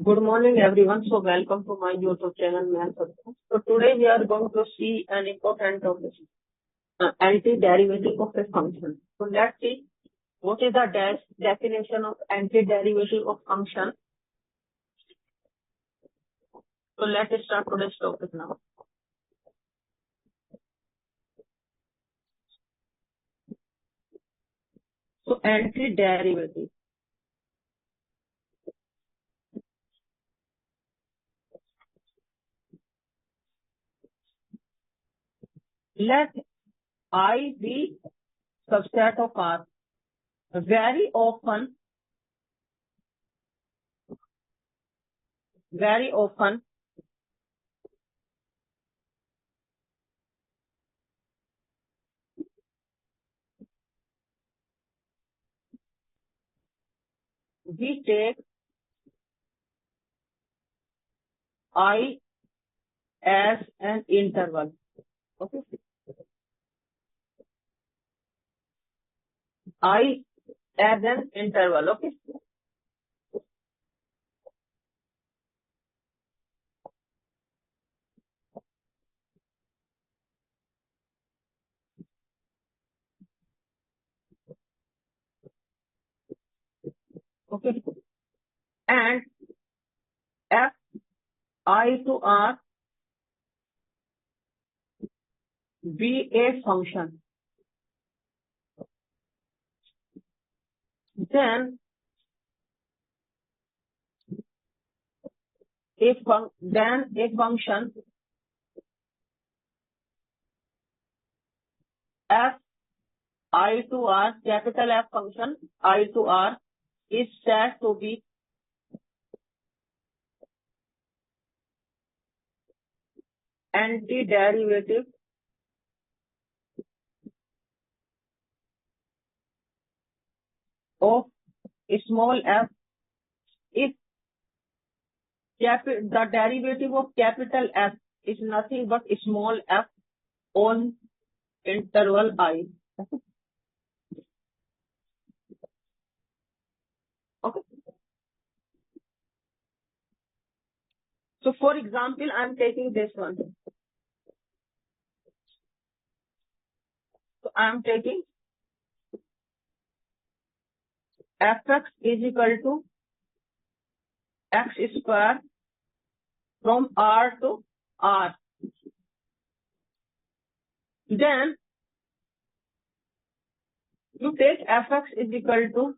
Good morning, everyone. So welcome to my YouTube channel, Math. So today we are going to see an important topic, antiderivative of a function. So let's see what is the definition of antiderivative of function. So let's start today's topic now. So antiderivative. Let I be subset of R. Very often we take I as an interval. Okay. I as an interval. Okay. Okay. And f I to R be a function. Then a function f I to R, capital F function I to R is said to be antiderivative of small f if the derivative of capital F is nothing but small f on interval I. Okay. So for example, I am taking this one. So I am taking fx is equal to x square from R to R. Then you take fx is equal to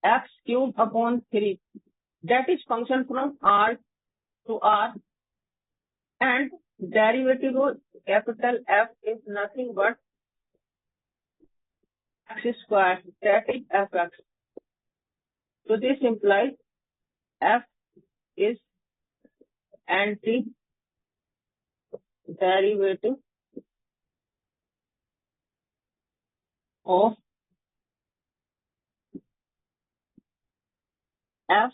x cube upon 3. That is function from R to R, and derivative of capital F is nothing but x square, that is fx. So this implies f is antiderivative of f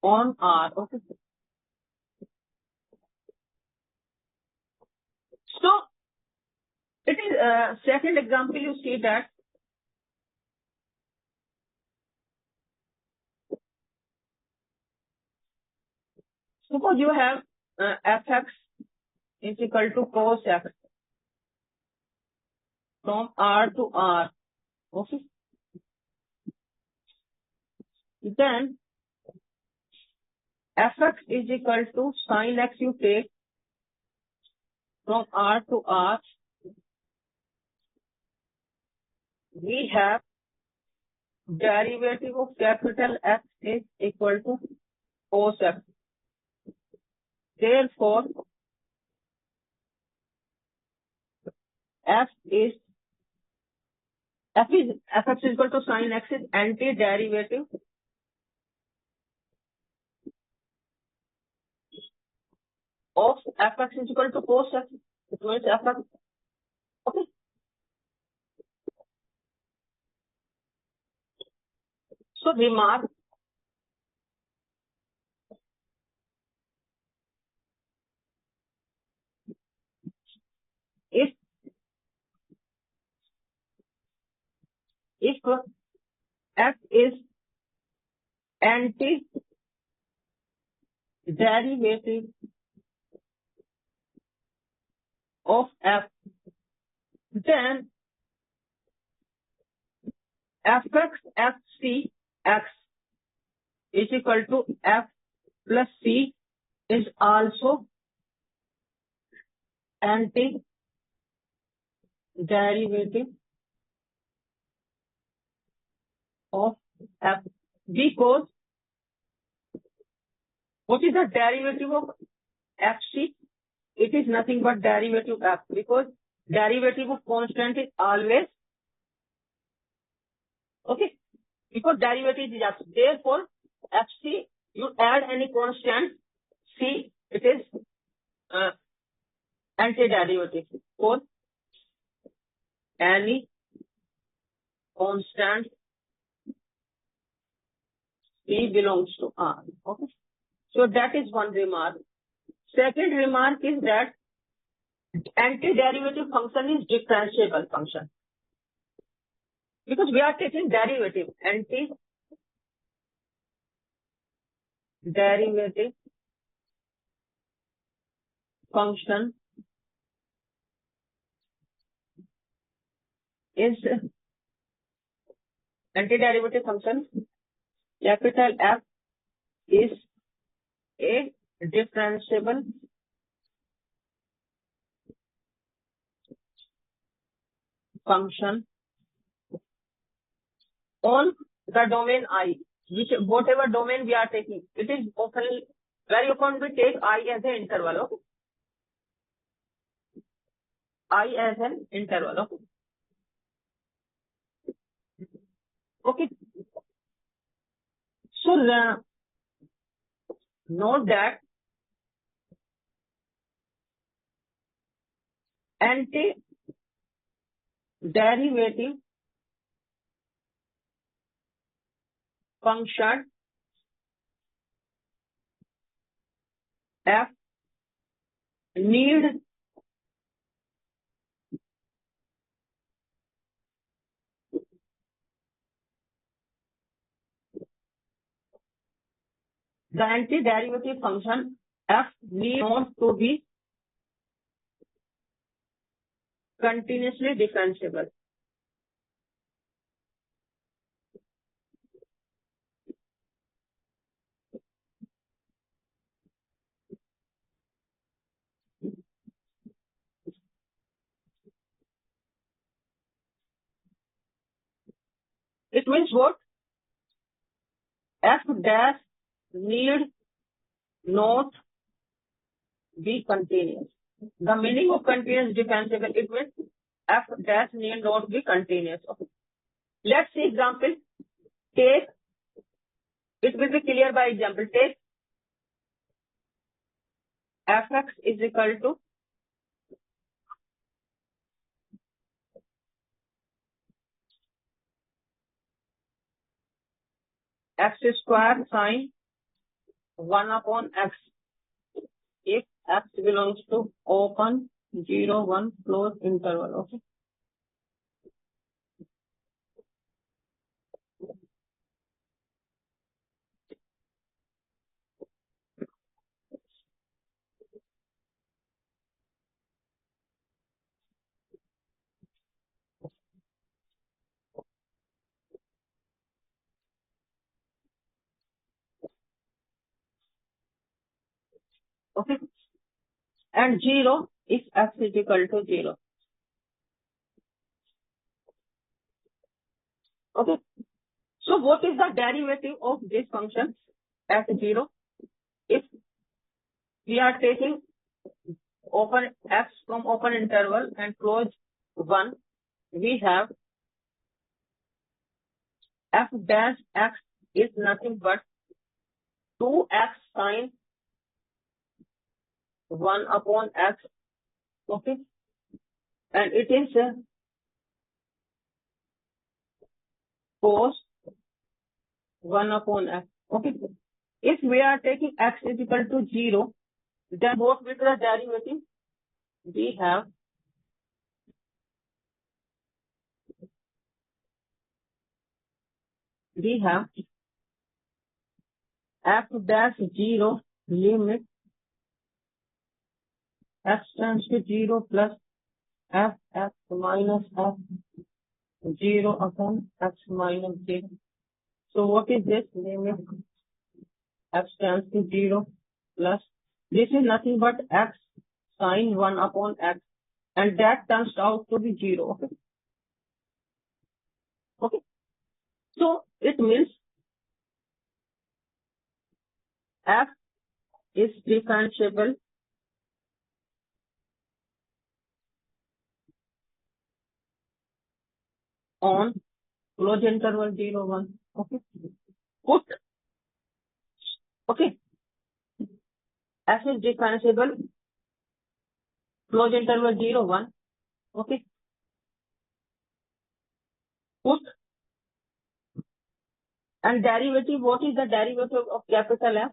on R. Okay. So it is second example. You see that suppose you have fx is equal to cos x from R to R. Okay. Then fx is equal to sin x you take from R to R. We have derivative of capital F is equal to cos x. Therefore, fx is equal to sin x is antiderivative of fx is equal to cos x. It means fx. Okay. So remark, if F is antiderivative of F, then Fx Fc x is equal to F plus C is also antiderivative of F, because what is the derivative of Fc? It is nothing but derivative F, because derivative of constant is always okay, because derivative is F. Therefore, Fc, you add any constant, C, it is antiderivative for any constant C belongs to R. Okay. So that is one remark. Second remark is that antiderivative function is differentiable function, because we are taking derivative. Antiderivative function is antiderivative function, capital F, is a differentiable function on the domain I, which whatever domain we are taking, it is often, very often we take I as an interval. Okay? I as an interval. Okay? Okay. So note that antiderivative function F need the antiderivative function F need not to be continuously differentiable. It means what? F dash need not be continuous. The meaning of continuous differentiable, it means F dash need not be continuous. Okay. Let's see example. Take, it will be clear by example. Take Fx is equal to x square sine 1 upon x if x belongs to open 0, 1 closed interval. Okay. Okay. And 0 if x is equal to 0. Okay. So what is the derivative of this function at 0? If we are taking open x from open interval and close 1, we have f dash x is nothing but 2x sine 1 upon x. Okay. And it is cos 1 upon x. Okay. If we are taking x is equal to 0, then what will be the derivative? We have we have f dash 0 limit x tends to 0 plus f minus f 0 upon x minus 0. So what is this limit x tends to 0 plus, this is nothing but x sine 1 upon x, and that turns out to be 0. Okay. Okay. So it means f is differentiable on closed interval 0, 1. Okay. Put, okay, f is differentiable closed interval 0, 1. Okay. Put, and derivative, what is the derivative of capital F?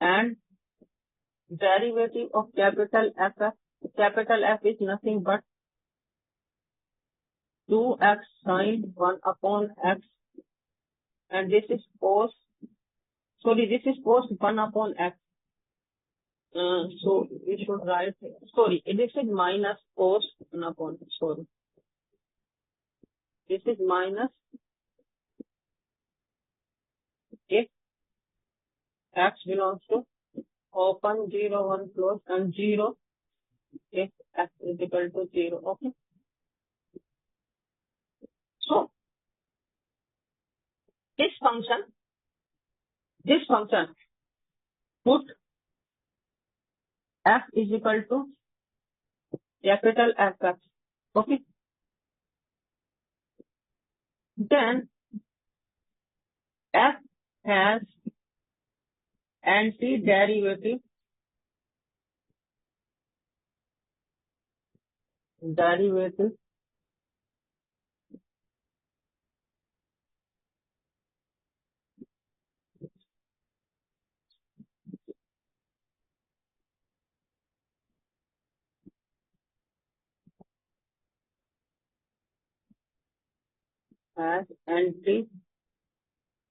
And derivative of capital F is nothing but 2x sine 1 upon x, and this is cos 1 upon x. So we should write, this is minus cos 1 upon, this is minus if x belongs to open 0, 1 close, and 0 if x is equal to 0. Okay. So this function put f is equal to capital F. Okay. Then f has antiderivative has antiderivative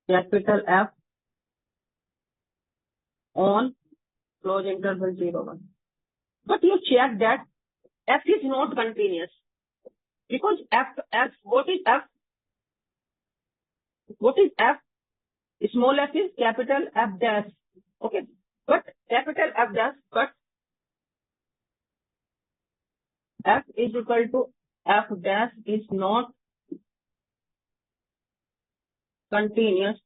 capital F on closed interval 0, 1. But you check that f is not continuous, because what is f? Small f is capital F dash. Okay. But capital F dash, but f is equal to f dash is not continuous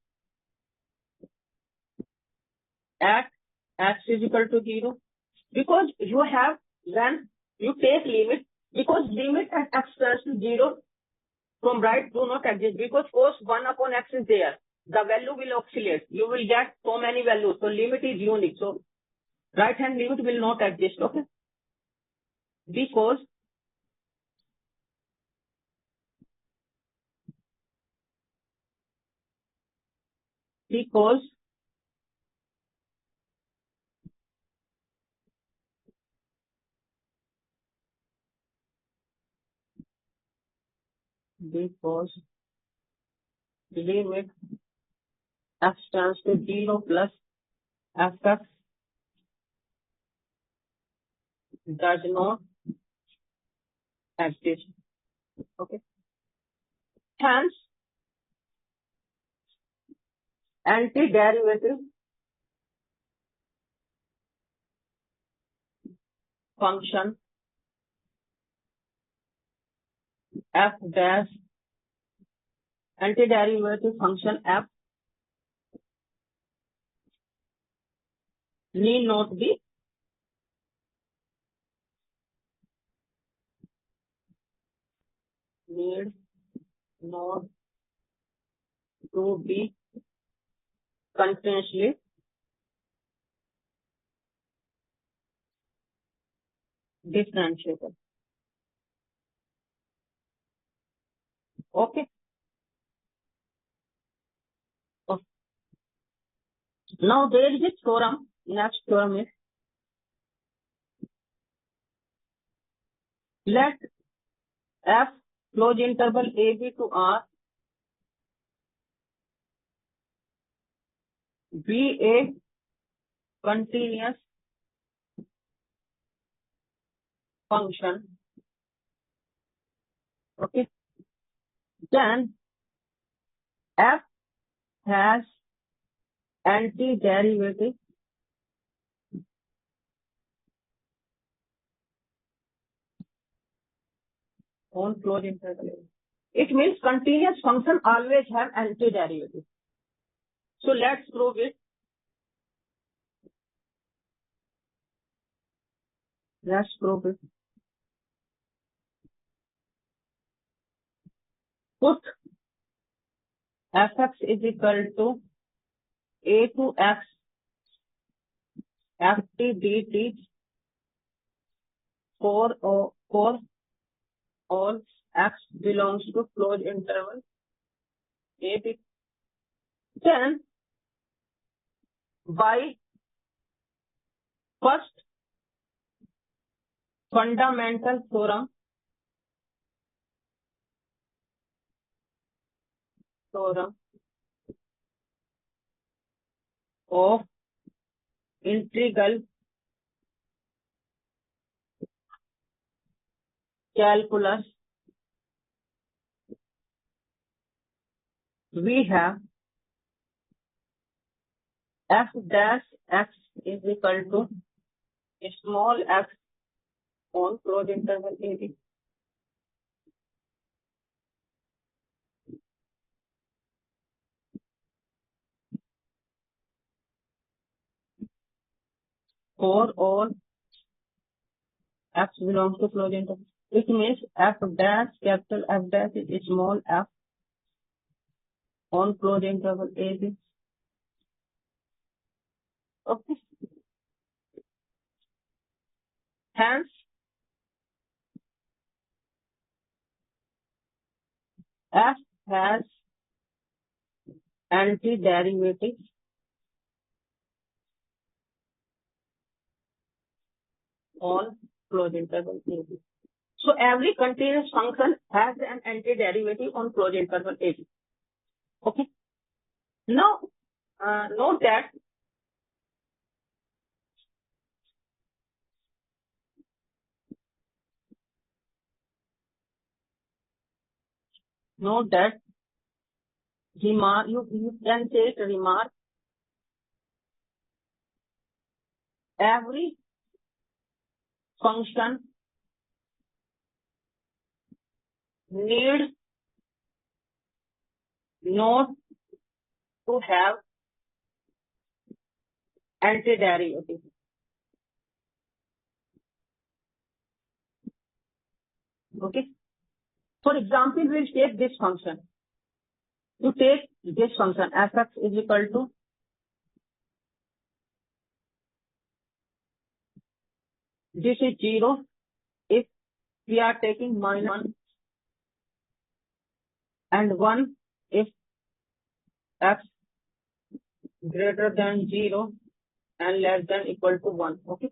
at x is equal to 0, because you have, when you take limit, because limit at x tends to 0 from right do not exist, because cos 1 upon x is there. The value will oscillate. You will get so many values. So limit is unique. So right hand limit will not exist. Okay. Because limit x tends to 0 plus fx does not exist. Okay. Hence, antiderivative function f dash, antiderivative function f need not be to be continuously differentiable. Okay. Now there is a theorem. Next theorem is, let f close interval AB to R be a continuous function. Okay. Then f has antiderivative on closed interval. It means continuous function always have antiderivative. So let's prove it. Let's prove it. Put fx is equal to a to x ft dt for all x belongs to closed interval AB. Then by first fundamental theorem of integral calculus, we have f dash x is equal to small x on closed interval AB. For all x belongs to closed interval. It means f dash, capital F dash is small f on closed interval AB. Okay. Hence, f has antiderivative on closed interval AB. So every continuous function has an antiderivative on closed interval AB. Okay. Now, note that remark, you can take remark, every function needs not to have antiderivative. Okay. For example, we'll take this function. To take this function, fx is equal to this is 0 if we are taking minus 1 and 1 if x greater than 0 and less than equal to 1. Okay.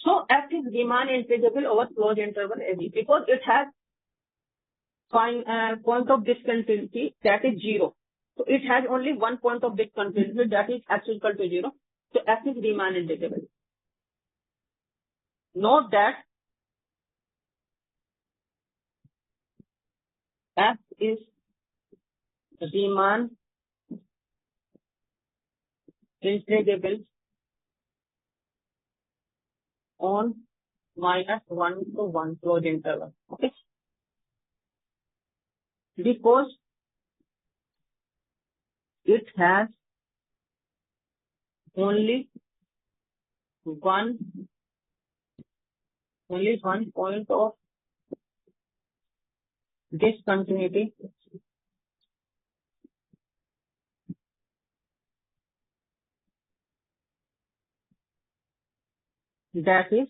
So f is Riemann integrable over closed interval AB because it has point of discontinuity, that is 0. So it has only one point of discontinuity, that is x is equal to 0. So f is Riemann integrable. Note that f is Riemann integrable on minus 1 to 1 closed interval. Okay. Because it has only one point of discontinuity, that is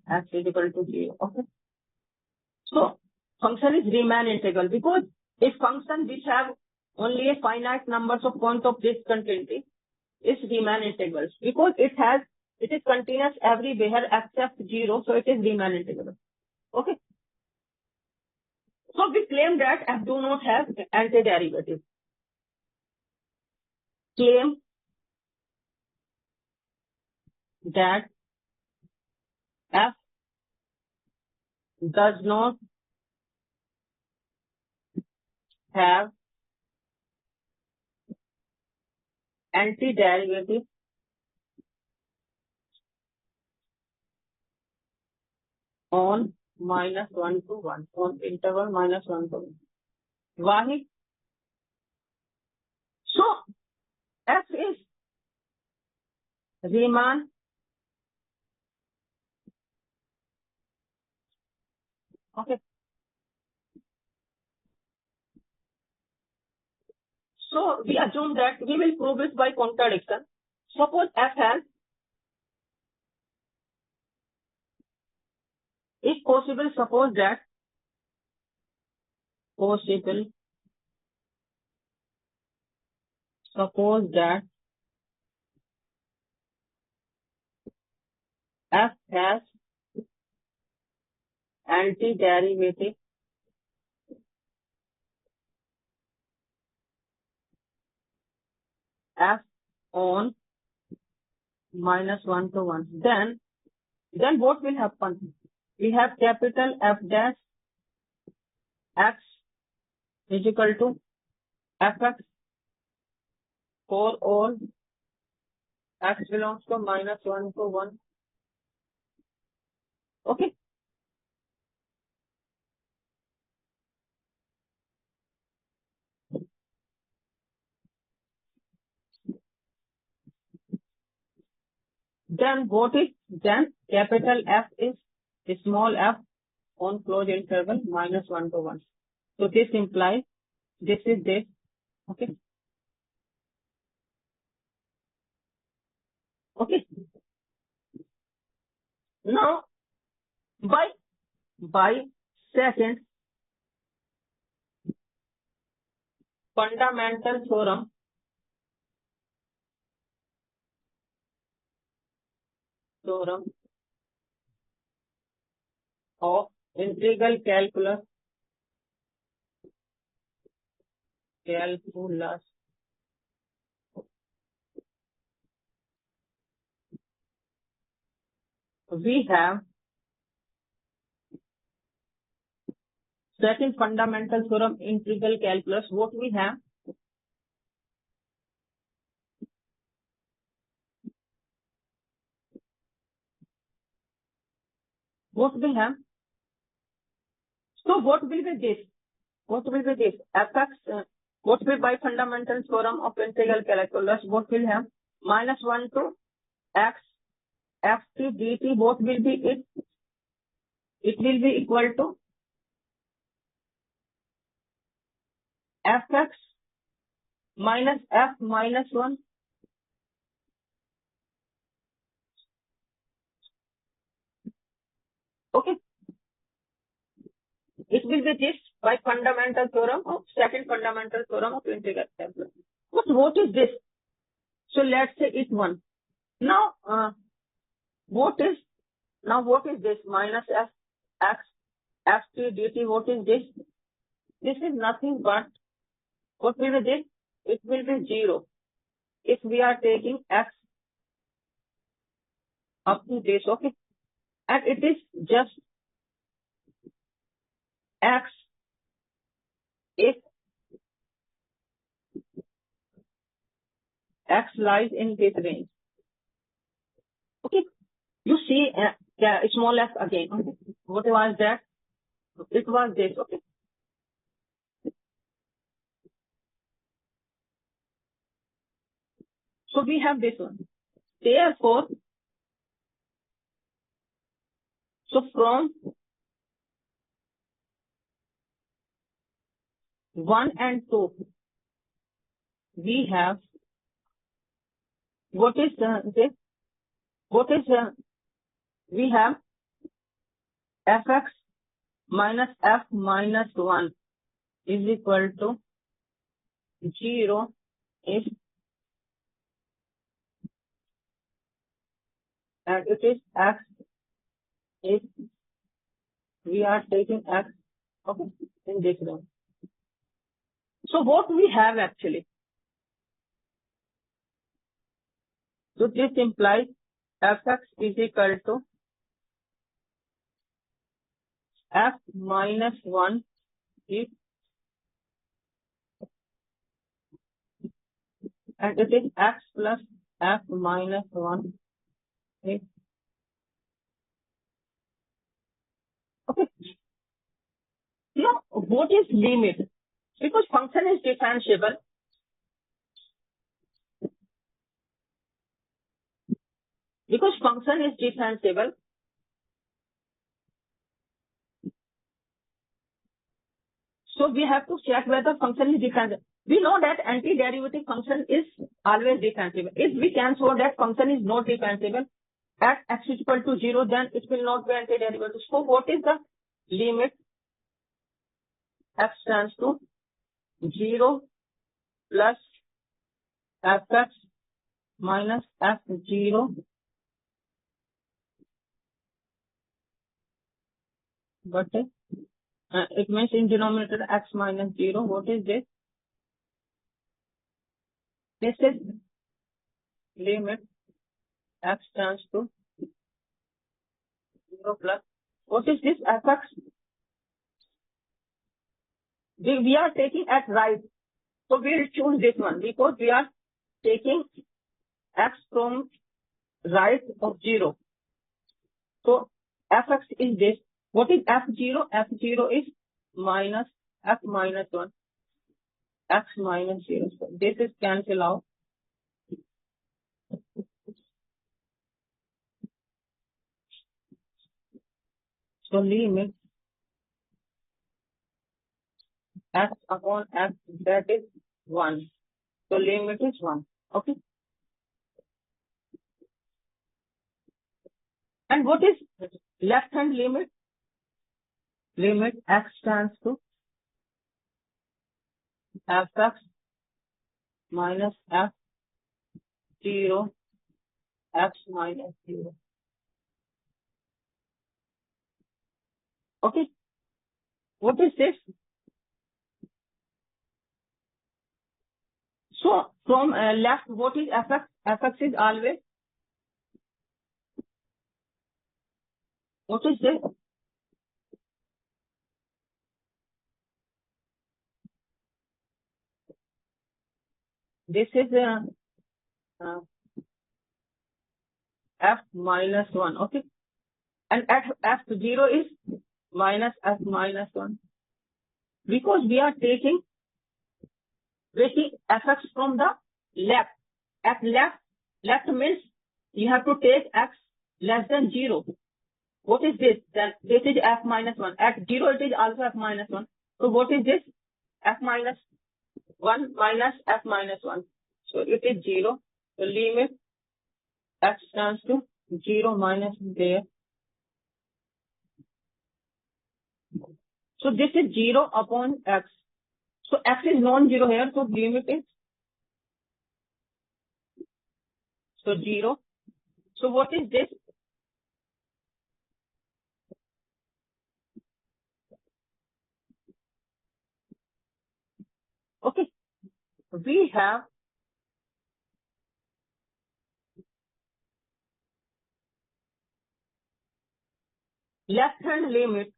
x is equal to 0. Okay. So function is Riemann integral, because a function which have only a finite numbers of point of discontinuity is Riemann integral, because it is continuous everywhere except 0, so it is Riemann integral. Okay. So we claim that f do not have antiderivative. Claim that f does not have antiderivative on -1 to 1, on interval -1 to 1. Why? So f is Riemann okay. So we assume that we will prove it by contradiction. Suppose f has, if possible, suppose that f has antiderivative f on -1 to 1. Then what will happen? We have capital F dash x is equal to fx for all x belongs to -1 to 1. Okay. Then capital F is small f on closed interval -1 to 1. So this implies this is this. Okay. Okay. Now by second fundamental theorem of integral calculus we have second fundamental theorem integral calculus. What we have? So what will be this? Fx, what will by fundamental theorem of integral calculus, what will have? -1 to x ft dt, what will be it? It will be equal to fx minus f minus 1. Okay. It will be this by fundamental theorem of second fundamental theorem of integral calculus. But what is this? So let's say it 1. Now, what is this minus f x ft dt? What is this? This is nothing but, what will be this? It will be 0. If we are taking x up to this, okay? And it is just x if x lies in this range. Okay. You see, small f again. Okay. What was that? It was this. Okay. So we have this one. Therefore, so from 1 and 2, we have what is this? We have fx minus f minus 1 is equal to 0 if and it is x if we are taking x okay, in this room. So what we have actually? So this implies fx is equal to f minus 1 if and it is x plus f minus 1 if okay. Now what is limit? Because function is differentiable. Because function is differentiable, so we have to check whether function is differentiable. We know that antiderivative function is always differentiable. If we can show that function is not differentiable at x is equal to 0, then it will not be antiderivative. So what is the limit? X tends to 0 plus fx minus f0 but it means in denominator x minus 0. What is this? This is limit x tends to 0 plus. What is this fx? We are taking at right. So we will choose this one because we are taking x from right of 0. So fx is this. What is f0? F0 is minus f minus 1. X minus 0. So this is cancel out. So limit x upon x, that is 1. So limit is 1. Okay. And what is left hand limit? Limit x tends to fx minus f0 x minus 0. Okay. What is this? So from left, what is fx? Fx is always. What is this? This is f minus 1. Okay. And at f0 is minus f minus 1. Because we are taking fx from the left. At left means you have to take x less than 0. What is this? Then this is f minus 1. At 0 it is also f minus 1. So what is this? F minus 1 minus f minus 1. So it is 0. So limit x tends to 0 minus there. So this is 0 upon x. So x is non-zero here. So limit is so 0. So what is this? Okay. We have left hand limit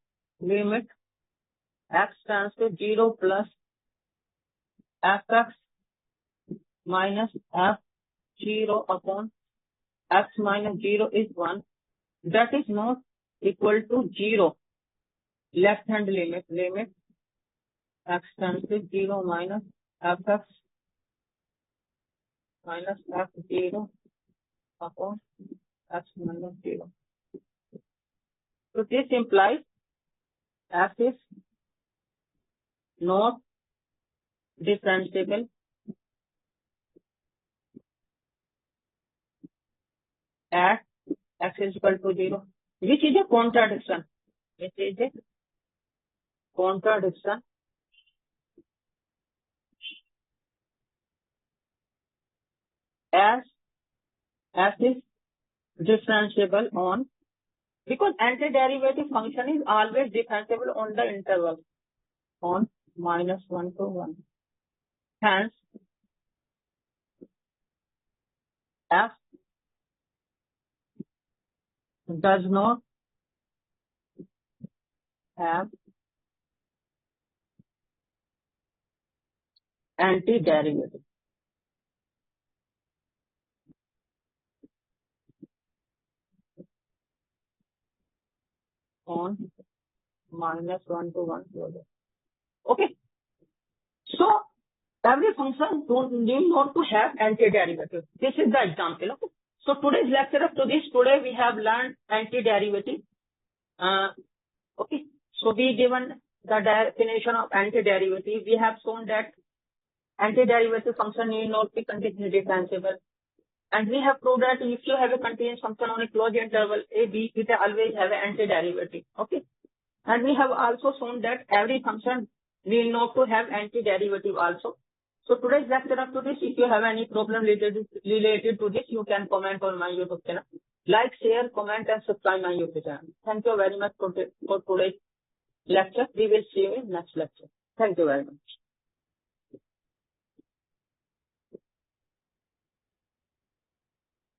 x tends to 0 plus fx minus f0 upon x minus 0 is 1. That is not equal to 0. Left hand limit x tends to 0 minus fx minus f0 upon x minus 0. So this implies f is not differentiable at x is equal to 0, which is a contradiction. Which is a contradiction as is differentiable on, because antiderivative function is always differentiable on the interval on -1 to 1. Hence, f does not have antiderivative on -1 to 1 closure. Okay. So every function don't need not to have antiderivative. This is the example. Okay. So today's lecture up to this, today we have learned antiderivative. Okay. So we given the definition of antiderivative. We have shown that antiderivative function need not be continuously differentiable. And we have proved that if you have a continuous function on a closed interval a, b, it always have an antiderivative. Okay. And we have also shown that every function need not to have antiderivative also. So today's lecture up to this, if you have any problem related to this, you can comment on my YouTube channel. Like, share, comment and subscribe my YouTube channel. Thank you very much for today's lecture. We will see you in next lecture. Thank you very much.